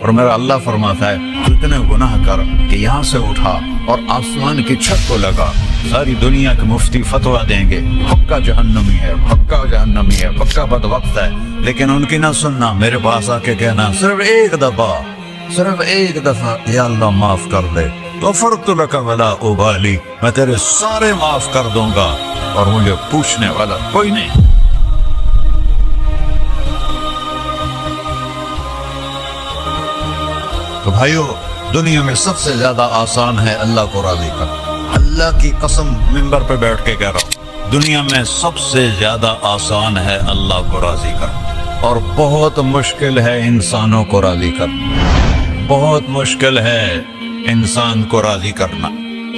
اور میرا اللہ فرماتا ہے تو اتنے گناہ کر کہ یہاں سے اٹھا اور آسمان کی چھت کو لگا، ساری دنیا کے مفتی فتویٰ دیں گے پکا جہنمی ہے، پکا جہنمی ہے، پکا بدبخت ہے، لیکن ان کی نہ سننا، میرے پاس آ کے کہنا صرف ایک دفعہ یا اللہ معاف کر دے، غفرت لک ولا ابالی، میں تیرے سارے معاف کر دوں گا اور مجھے پوچھنے والا کوئی نہیں۔ تو بھائیو، دنیا میں سب سے زیادہ آسان ہے اللہ کو راضی کرنا، اللہ کی قسم ممبر پہ بیٹھ کے کہہ رہا ہوں، دنیا میں سب سے زیادہ آسان ہے اللہ کو راضی کرنا، اور بہت مشکل ہے انسانوں کو راضی کرنا، بہت مشکل ہے انسان کو راضی کرنا۔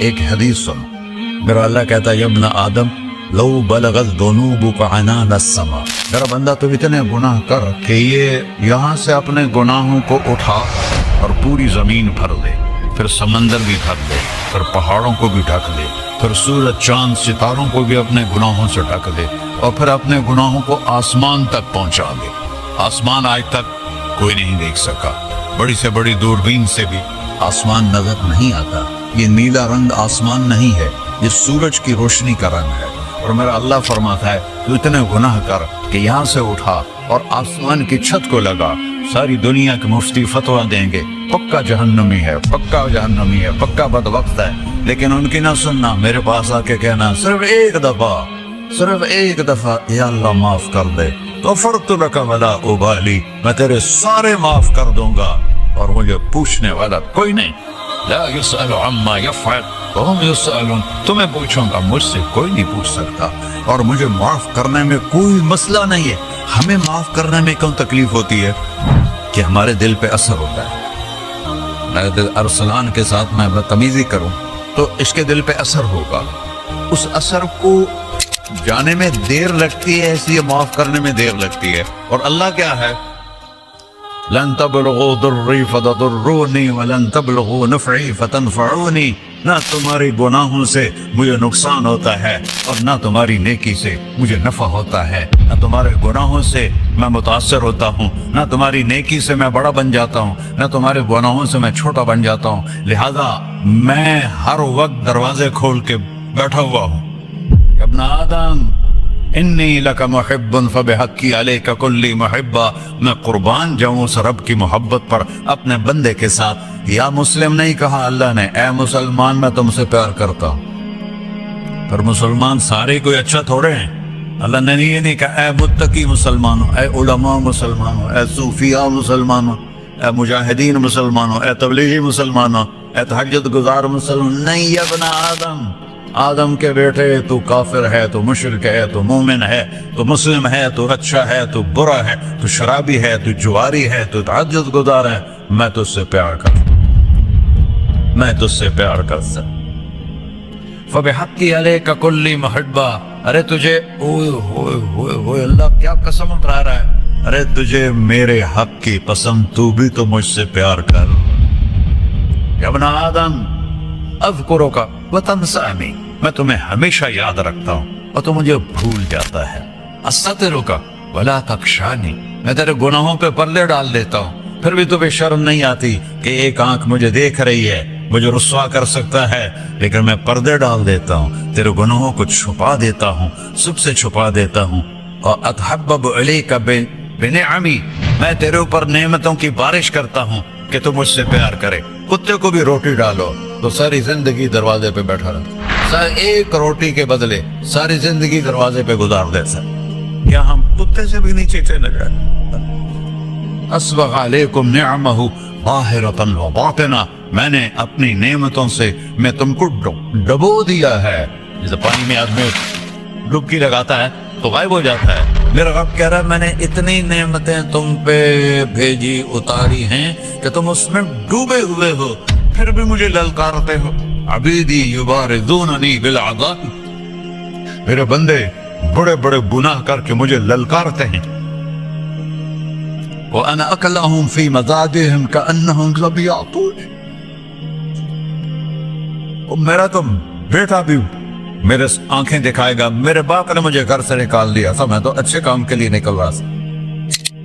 ایک حدیث سنو، میرا اللہ کہتا ہے یا ابن آدم لو بلغت ذنوبک عنان السماء، میرا بندہ تو اتنے گناہ کر کہ یہ یہاں سے اپنے گناہوں کو اٹھا اور پوری زمین بھر دے، پھر سمندر بھی بھر دے، پھر پہاڑوں کو بھی ڈھک دے، پھر سورج چاند ستاروں کو بھی اپنے گناہوں سے ڈھک دے، اور پھر اپنے گناہوں کو آسمان تک پہنچا دے، آسمان آج تک کوئی نہیں دیکھ سکا، بڑی سے بڑی دوربین سے بھی آسمان نظر نہیں آتا، یہ نیلا رنگ آسمان نہیں ہے، یہ سورج کی روشنی کا رنگ ہے، اور میرا اللہ فرماتا ہے تو اتنے گناہ کر کہ یہاں سے اٹھا اور آسمان کی چھت کو لگا، ساری دنیا کے مفتی فتویٰ دیں گے پکا جہنمی ہے، پکا جہنمی ہے، پکا بدبخت ہے، لیکن ان کی نہ سننا، میرے پاس آ کے کہنا صرف ایک دفعہ یا اللہ معاف کر دے، غفرت لک ولا ابالی، میں تیرے سارے معاف کر دوں گا اور مجھے پوچھنے والا کوئی نہیں۔ لا يسأل عما يفعل وهم يسألون، تمہیں پوچھوں گا، مجھ سے کوئی نہیں پوچھ سکتا، اور مجھے معاف کرنے میں کوئی مسئلہ نہیں ہے۔ ہمیں معاف کرنے میں کیوں تکلیف ہوتی ہے؟ کہ ہمارے دل پہ اثر ہوتا ہے، میرے دل ارسلان کے ساتھ میں بدتمیزی کروں تو اس کے دل پہ اثر ہوگا، اس اثر کو جانے میں دیر لگتی ہے، اس لیے معاف کرنے میں دیر لگتی ہے۔ اور اللہ کیا ہے؟ لن تبلغوا ضرری فتضرونی ولن تبلغوا نفعی فتنفعونی، نہ تمہاری گناہوں سے مجھے نقصان ہوتا ہے اور نہ تمہاری نیکی سے مجھے نفع ہوتا ہے، نہ تمہارے گناہوں سے میں متاثر ہوتا ہوں، نہ تمہاری نیکی سے میں بڑا بن جاتا ہوں، نہ تمہارے گناہوں سے میں چھوٹا بن جاتا ہوں، لہذا میں ہر وقت دروازے کھول کے بیٹھا ہوا ہوں۔ ابن آدم انی لک محب فبحقی علیک کلی محبہ، میں قربان جاؤں اس رب کی محبت پر اپنے بندے کے ساتھ۔ یا مسلم نہیں کہا اللہ نے، اے مسلمان میں تم سے پیار کرتا ہوں۔ پر مسلمان سارے کوئی اچھا تھوڑے ہیں، اللہ نے یہ نہیں کہا اے متقی مسلمانوں، اے علماء مسلمانوں، اے صوفیاء مسلمانوں، اے مجاہدین مسلمانوں، اے تبلیغی مسلمانوں، اے تہجد گزار مسلمان، نہیں یا ابن آدم کے بیٹے، تو کافر ہے، تو مشرک ہے، تو مومن ہے، تو مسلم ہے، تو اچھا ہے، تو برا ہے، تو شرابی ہے، تو جواری ہے، تو تہجد گزار ہے، میں تجھ سے پیار کرتا ہوں، میں تجھ سے پیار کرتا ہوں۔ فبحقی علیک کلی محبہ، ارے تجھے اوئے اللہ کیا قسم اٹھا رہا ہے، ارے تجھے میرے حق کی قسم، تو بھی تو مجھ سے پیار کر۔ یا ابن آدم اذکرک وتنسانی، میں تمہیں ہمیشہ یاد رکھتا ہوں اور تو مجھے بھول جاتا ہے۔ استترک ولا تخشانی، میں تیرے گناہوں پہ پردے ڈال دیتا ہوں، پھر بھی تمہیں شرم نہیں آتی کہ ایک آنکھ مجھے دیکھ رہی ہے، مجھے رسوا کر سکتا ہے، لیکن میں پردے ڈال دیتا ہوں، تیرے گناہوں کو چھپا دیتا ہوں، سب سے چھپا دیتا ہوں۔ اور اتحبب علیک بنعمی، میں تیرے اوپر نعمتوں کی بارش کرتا ہوں کہ تو مجھ سے پیار کرے۔ کتے کو بھی روٹی ڈالو تو ساری زندگی دروازے پہ بیٹھا رہتا، ایک روٹی کے بدلے ساری زندگی دروازے پہ گزار دیتا، کیا ہم کتے سے بھی نیچے چلے گئے؟ اسبغ علیکم نعمہ ظاہرۃ و باطنہ، میں نے اپنی نعمتوں سے میں تم کو ڈبو دیا ہے، جیسے پانی میں آدمی ڈبکی لگاتا ہے تو غائب ہو جاتا ہے۔ میرا رب کہہ رہا ہے میں نے اتنی نعمتیں تم پہ بھیجی، اتاری ہیں کہ تم اس میں ڈوبے ہوئے ہو، پھر بھی مجھے للکارتے ہو۔ عبیدی یبارزوننی بالعذاب، میرے بندے بڑے بڑے گناہ کر کے مجھے للکارتے ہیں۔ وَأَنَا أَكْلَهُمْ فِي مَزَاجِهِمْ كَأَنَّهُمْ ظَبِيَّةٌ، میرا تو بیٹا بھی میرے آنکھیں دکھائے گا، میرے باپ نے مجھے گھر سے نکال دیا تھا، میں تو اچھے کام کے لیے نکل رہا تھا،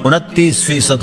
29%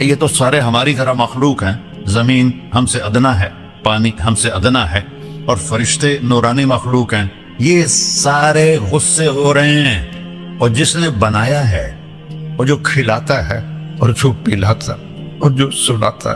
یہ تو سارے ہماری طرح مخلوق ہیں. زمین ہم سے ادنا ہے, پانی ہم سے ادنا ہے, اور فرشتے نورانی مخلوق ہیں. یہ سارے غصے ہو رہے ہیں. اور جس نے بنایا ہے, اور جو کھلاتا ہے, اور جو پلاتا, اور جو سلاتا,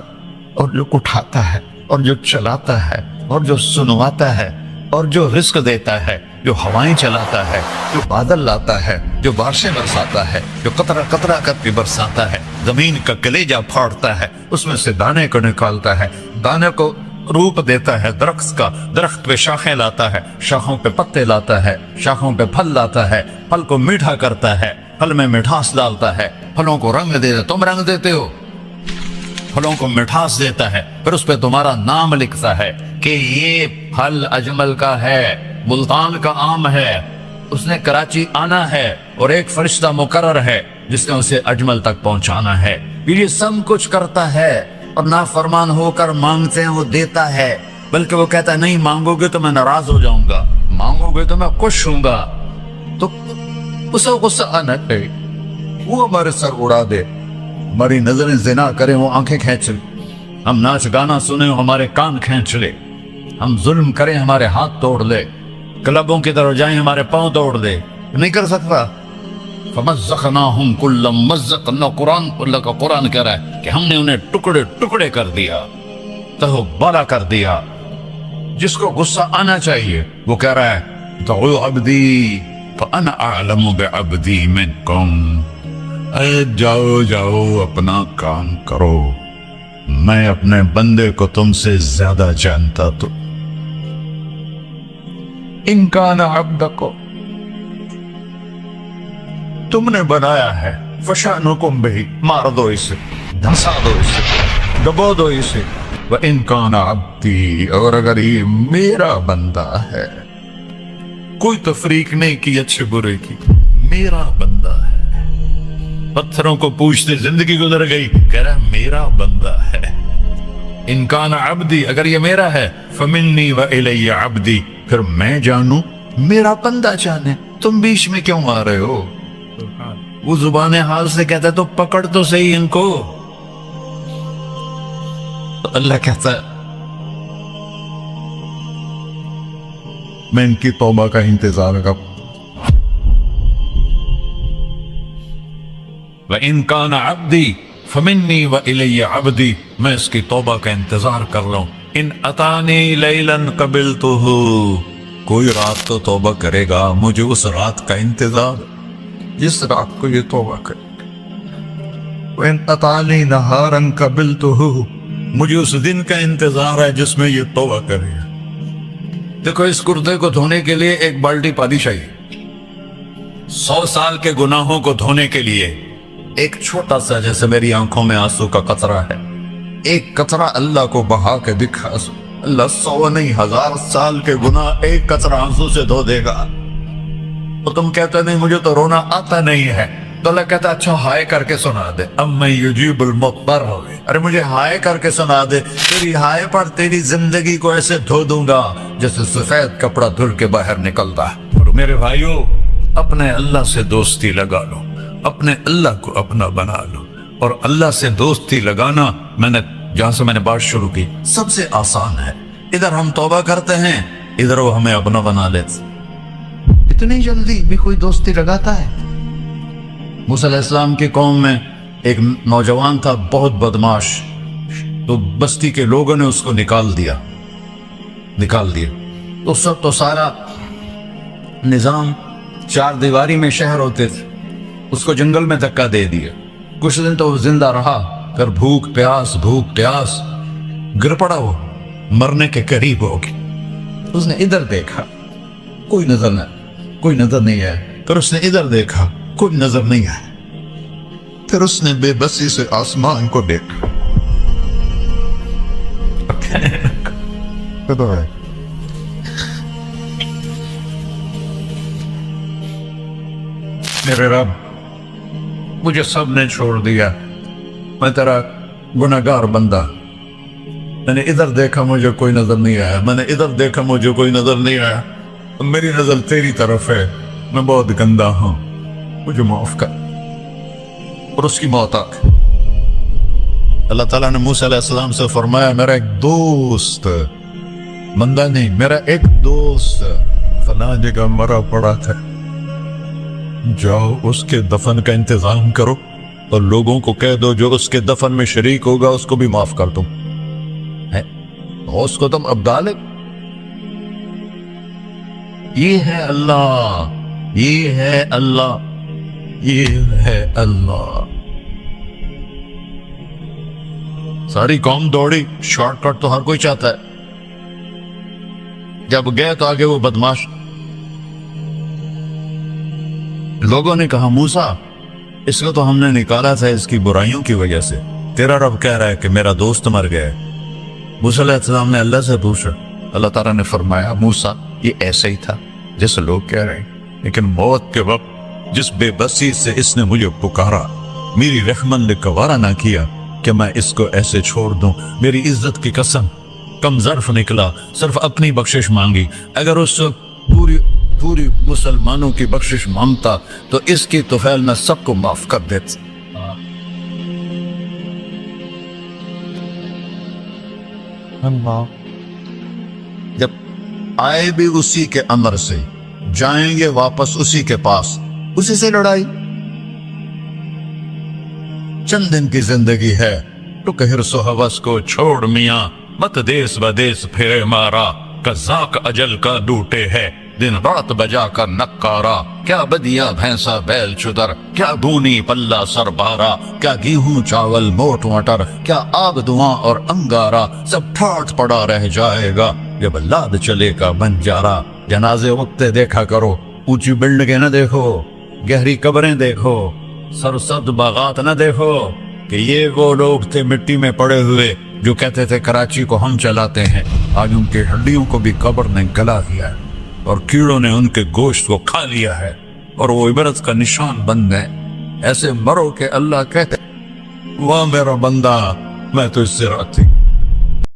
اور جو اٹھاتا ہے, اور جو چلاتا ہے, اور جو سنواتا ہے, اور جو رزق دیتا ہے, جو ہوائیں چلاتا ہے, جو بادل لاتا ہے, جو بارشیں برساتا ہے, جو قطرہ قطرہ کر کے برساتا ہے, زمین کا کلیجہ پھاڑتا ہے, اس میں سے دانے کو نکالتا ہے, دانے کو روپ دیتا ہے درخت کا, درخت پہ شاخیں لاتا ہے, شاخوں پہ پتے لاتا ہے, شاخوں پہ پھل لاتا ہے, پھل کو میٹھا کرتا ہے, پھل میں مٹھاس ڈالتا ہے, پھلوں کو رنگ دیتا ہے. تم رنگ دیتے ہو, پھلوں کو مٹھاس دیتا ہے, پھر اس پہ تمہارا نام لکھتا ہے کہ یہ پھل اجمل کا ہے, ملتان کا آم ہے, اس نے کراچی آنا ہے, اور ایک فرشتہ مقرر ہے جس نے اسے اجمل تک پہنچانا ہے. یہ سب کچھ کرتا ہے, اور نافرمان ہو کر مانگتے ہیں وہ دیتا ہے, بلکہ وہ کہتا ہے نہیں مانگو گے تو میں ناراض ہو جاؤں گا, مانگو گے تو میں خوش ہوں گا. تو اسے غصہ آنا چاہیے, وہ ہمارے سر اڑا دے, ہماری نظریں زنا کریں وہ آنکھیں کھینچ لے, ہم ناچ گانا سنیں ہمارے کان کھینچ لے, ہم ظلم کریں ہمارے ہاتھ توڑ لے, کلبوں کی طرف جائیں ہمارے پاؤں توڑ دے. نہیں کر سکتا. فَمَزَّقْنَاهُمْ كُلَّ مُمَزَّقٍ. قرآن اللہ کا قرآن کہہ رہا ہے کہ ہم نے انہیں ٹکڑے ٹکڑے کر دیا, تہو بالا کر دیا. جس کو غصہ آنا چاہیے وہ کہہ رہا ہے دعوا عبدی فَأَنَا أَعْلَمُ بِعَبْدِي مِنْكُمْ. اے جاؤ جاؤ اپنا کام کرو, میں اپنے بندے کو تم سے زیادہ جانتا. تو ان کان عبدکم, تم نے بنایا ہے, فشانکم بہی, مار دو اسے, دھنسا دو اسے, دبو دو اسے. وَإِن كَانَ عَبْدِي, اور اگر یہ میرا بندہ ہے, کوئی تفریق نہیں کی اچھے برے کی, میرا بندہ ہے. پتھروں کو پوچھتے زندگی گزر گئی, کہہ رہا ہے میرا بندہ ہے. ان کان عبدی, اگر یہ میرا ہے, فمنی والی عبدی, پھر میں جانوں میرا بندہ جانے. تم بیچ میں کیوں آ رہے ہو؟ وہ زبان حال سے کہتا ہے تو پکڑ تو صحیح ان کو. تو اللہ کہتا ہے میں ان کی توبہ کا انتظار کروں. وَإِن كَانَ عَبْدِي فَمِنِّي وَإِلَيَّ عَبْدِي, میں اس کی توبہ کا انتظار کر رہا ہوں. ان اتانی لیلاً قبلتہ, کوئی رات تو توبہ کرے گا, مجھے اس رات کا انتظار جس رات کو یہ توبہ کرے. وَإِن اتانی نہاراً قبلتہ, مجھے اس دن کا انتظار ہے جس میں یہ توبہ کرے گا. دیکھو اس کرتے کو دھونے کے لیے ایک بالٹی پانی چاہیے, 100 سال کے گناہوں کو دھونے کے لیے ایک چھوٹا سا, جیسے میری آنکھوں میں آنسو کا قطرہ ہے, ایک قطرہ اللہ کو بہا کے دکھا, اللہ 100 نہیں 1000 سال کے گناہ ایک قطرہ آنسو سے دھو دے گا. تو تم کہتے نہیں مجھے تو رونا آتا نہیں ہے, تو اللہ کہتا اچھا ہائے کر کے سنا دے. اَمَّن يُجِيبُ الْمُضْطَرَّ, ارے مجھے ہائے کر کے سنا دے, تیری ہائے پر تیری زندگی کو ایسے دھو دوں گا جیسے سفید کپڑا دھل کے باہر نکلتا ہے. اور میرے بھائیو, اپنے اللہ سے دوستی لگا لو, اپنے اللہ کو اپنا بنا لو. اور اللہ سے دوستی لگانا, میں نے جہاں سے میں نے بات شروع کی, سب سے آسان ہے. ادھر ہم توبہ کرتے ہیں, ادھر وہ ہمیں اپنا بنا لیتے. اتنی جلدی بھی کوئی دوستی لگاتا ہے؟ موسیٰ علیہ السلام کی قوم میں ایک نوجوان تھا بہت بدماش, تو بستی کے لوگوں نے اس کو نکال دیا. تو اس وقت تو سارا نظام 4 دیواری میں شہر ہوتے تھے, اس کو جنگل میں دھکا دے دیا. کچھ دن تو وہ زندہ رہا, پھر بھوک پیاس گر پڑا, وہ مرنے کے قریب ہو گیا. اس نے ادھر دیکھا, کوئی نظر نہیں ہے. پھر اس نے ادھر دیکھا, کوئی نظر نہیں آیا. پھر اس نے بے بسی سے آسمان کو دیکھا. میرے رب, مجھے سب نے چھوڑ دیا, میں تیرا گناہگار بندہ. میں نے ادھر دیکھا مجھے کوئی نظر نہیں آیا, میں نے ادھر دیکھا مجھے کوئی نظر نہیں آیا. میری نظر تیری طرف ہے, میں بہت گندا ہوں, مجھے معاف کر. اور اس کی موت آ گئی. اللہ تعالیٰ نے موسیٰ علیہ السلام سے فرمایا میرا ایک دوست، بندہ نہیں، میرا ایک دوست فلاں جگہ مرا پڑا تھا، جاؤ اس کے دفن کا انتظام کرو اور لوگوں کو کہہ دو جو اس کے دفن میں شریک ہوگا اس کو بھی معاف کر دو. اس کو تم اب ڈالے. یہ ہے اللہ، یہ ہے اللہ، یہ ہے اللہ. ساری قوم دوڑی، شارٹ کٹ تو ہر کوئی چاہتا ہے. جب گئے تو آگے وہ بدماش لوگوں نے کہا موسیٰ اس کو تو ہم نے نکالا تھا اس کی برائیوں کی وجہ سے، تیرا رب کہہ رہا ہے کہ میرا دوست مر گیا ہے. موسیٰ علیہ السلام نے اللہ سے پوچھا، اللہ تعالیٰ نے فرمایا موسیٰ یہ ایسے ہی تھا جیسے لوگ کہہ رہے ہیں، لیکن موت کے وقت جس بے بسی سے اس نے مجھے پکارا، میری رحمت نے گوارا نہ کیا کہ میں اس کو ایسے چھوڑ دوں. میری عزت کی قسم کم ظرف نکلا، صرف اپنی بخشش مانگی. اگر اس پوری مسلمانوں کی بخشش مانگتا تو اس کی طفیل میں سب کو معاف کر دیتا. جب آئے بھی اسی کے امر سے، جائیں گے واپس اسی کے پاس، اسی سے لڑائی. چند دن کی زندگی ہے، تو حرص و ہوس کو چھوڑ میاں، مت دیس بدیس پھرے مارا، قزاق اجل کا ڈوٹے ہے، دن رات بجا کر نکارا. کیا بدیا بھینسا بیل چدر، کیا بونی پلہ سر بارا، کیا گیہوں چاول موٹ مٹر، کیا آگ دھواں اور انگارا، سب ٹھاٹ پڑا رہ جائے گا جب لاد چلے کا بنجارا. جنازے وقت دیکھا کرو، اونچی بلڈنگیں نہ دیکھو، گہری قبریں دیکھو، سرسد باغات نہ دیکھو کہ یہ وہ لوگ تھے مٹی میں پڑے ہوئے جو کہتے تھے کراچی کو ہم چلاتے ہیں. آج ان کی ہڈیوں کو بھی قبر نے گلا دیا ہے اور کیڑوں نے ان کے گوشت کو کھا لیا ہے اور وہ عبرت کا نشان بن گئے. ایسے مرو کہ اللہ کہتے واہ میرا بندہ میں تو اس سے راضی.